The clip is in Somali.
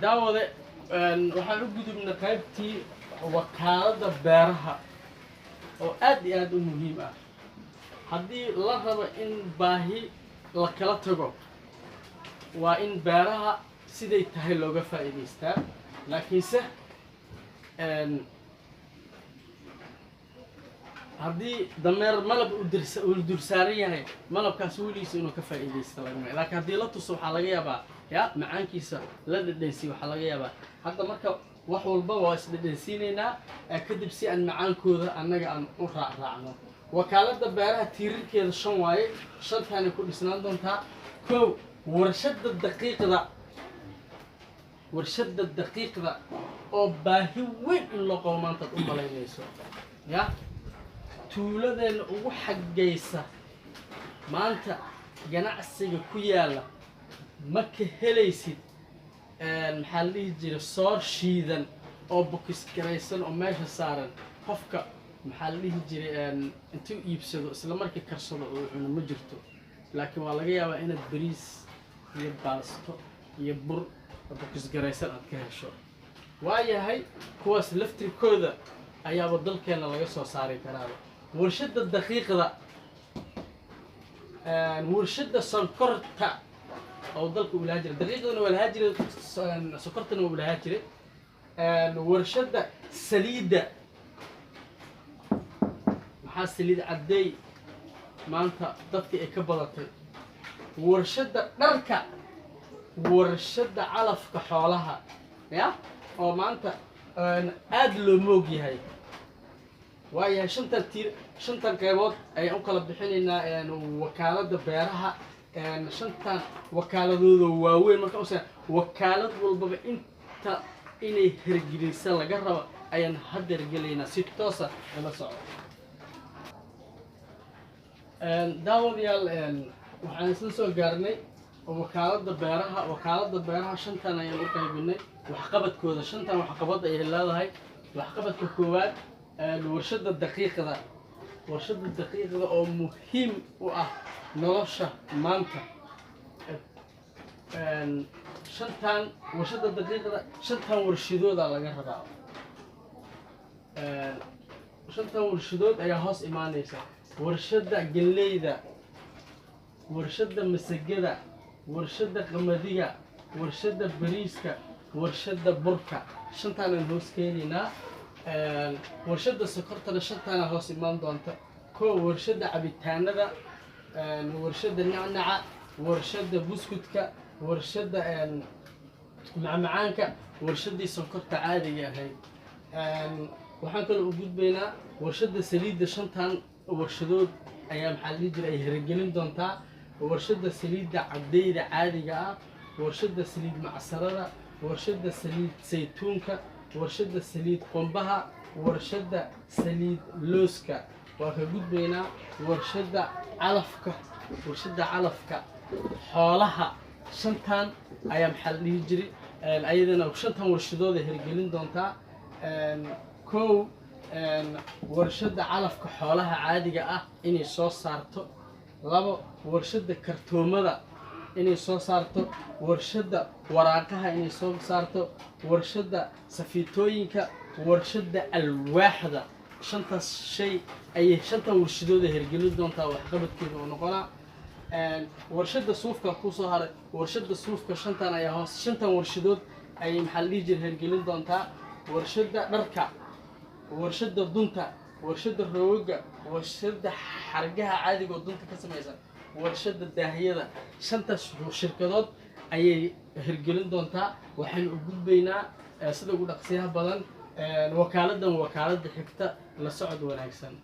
daawade waxaan u gudubnay qaybtii wakaalada beeraha oo aad iyo aad u muhiim ah. haddii la rabo in baahi la kala tago waa in beeraha siday tahay looga faa'iidaystaa, laakiinse haddii dameer malab uu dursaaran yahay malabkaas weligiisa inuu ka faa'iidaysto laakiin haddii la tuso waxaa laga yaabaa macaankiisa la dhadhansiiyo waxaa laga yaabaa hadda marka wax walba waa isdhadhansiinaynaa kadib si aan macaankooda annaga aan u raacno. wakaalada beeraha tiirarkeeda 5 waaye, 5taana ku dhisnaan doontaa. kow warshada daqiiqda oo baahi weyn in loo qabo maanta u malaynayso tuuladeena ugu xaggaysa maanta ganacsiga ku yaala ma ka helaysid maxaa la dhihi jiray soor shiidan oo bokis garaysan oo meesha saaran qofka maxaa la dhihi jiray intuu iibsado isla markii karsado oo cuno ma jirto. laakiin waa laga yaabaa inaad bariis iyo baasto iyo bur bokis garaysan aad ka hesho. waayahay kuwaas laftirkooda ayaaba dalkeena laga soo saari karaa. warshada daqiiqda warshada sonkorta oo dalka uu lahaa jiray, daqiiqdana waa lahaa jiray, sonkortana waa lahaa jiray. warshada saliidda maxaa saliid caddeey maanta dadka ay ka badatay. warshada dharka, warshada calafka xoolaha oo maanta aad loo moog yahay. waayahay 5 qaybood ayaan u kala bixinaynaa wakaalada beeraha. 5 wakaaladooda waaweyn marka u saar wakaalad walbaba inta inay hirgelisa laga rabo ayaan hadda hirgelaynaa si toos ah la socdo. daawadayaal waxaan isla soo gaarnay wakaalada beeraha 5tan ayaan u qaybinay waxqabadkooda. 5tan waxqabad ay leedahay. waxqabadka koowaad warshada daqiiqda oo muhiim u ah nolosha maanta. 5tan warshada daqiiqda 5tan warshadooda laga rabaa. 5tan warshadood ayaa hoos imaanaysa: warshada galleyda, warshada masagada, warshada qamadiga, warshada bariiska, warshada burka. 5tan aan hoos keenaynaa. warshada sokortana 5tan hoos imaan doonta. warshada cabitaanada, warshada nacnaca, warshada buskudka, warshada macmacaanka, warshadii sonkorta caadiga ahayd. waxaan kaloo u gudbaynaa warshada saliidda. 5tan warshadood ayaa maxaa la dhihi jiray ay hirgelin doontaa. warshada saliidda caddeeyda caadiga ah, warshada saliid macsarada, warshada saliid saytuunka, warshada saliid qumbaha, warshada saliid looska. waa ka gudbaynaa warshada calafka xoolaha. 5tan ayaa maxaa la dhihi jiray ayadana 5tan warshadood ay hirgelin doontaa. warshada calafka xoolaha caadiga ah inay soo saarto. 2 warshada kartoomada inay soo saarto. warshada waraaqaha inay soo saarto. warshada safiitooyinka, warshada alwaaxda. 5taas shay ayay 5tan warshadood ay hirgelin doontaa waxqabadkeeda oo noqonaa. warshada suufka ku soo haray. warshada suufka 5tan ayaa hoos 5tan warshadood ayay maxaa la dhihi jiray hirgelin doontaa. warshada dharka, warshada dunta, warshada rooga, warshada xargaha caadiga oo dunta ka samaysan, warshada daahiyada. 5taas shirkadood ayay hirgelin doontaa. waxaan u gudbaynaa sida ugu dhaqsiyaha badan wakaalada xigta la socod wanaagsan.